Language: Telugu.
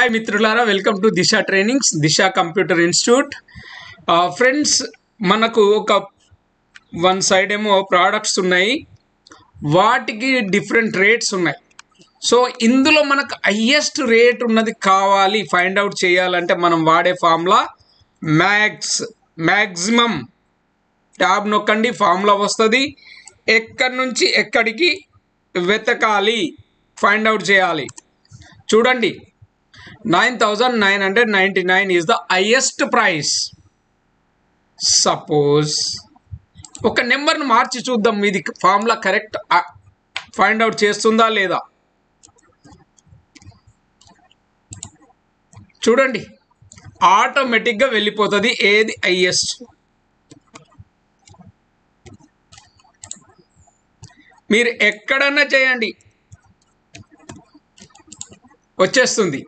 హాయ్ మిత్రులారా, welcome to Disha trainings, Disha computer institute. Friends, మనకు ఒక వన్ సైడ్ ఏమో ప్రోడక్ట్స్ ఉన్నాయి, వాటికి డిఫరెంట్ రేట్స్ ఉన్నాయి. సో ఇందులో మనకు హయ్యెస్ట్ రేట్ ఉన్నది కావాలి ఫైండ్ అవుట్ చేయాలంటే మనం వాడే ఫార్ములా మ్యాక్సిమం. ట్యాబ్ నొక్కండి, ఫార్ములా వస్తుంది. ఎక్కడి నుంచి ఎక్కడికి వెతకాలి, ఫైండ్ అవుట్ చేయాలి. చూడండి, 9,999 is the highest price. Suppose ఒక నెంబర్ను మార్చి చూద్దాం, ఇది ఫార్ములా కరెక్ట్ ఫైండ్ అవుట్ చేస్తుందా లేదా. చూడండి, ఆటోమేటిక్గా వెళ్ళిపోతుంది ఏది హైయెస్ట్. మీరు ఎక్కడన్నా చేయండి, వచ్చేస్తుంది.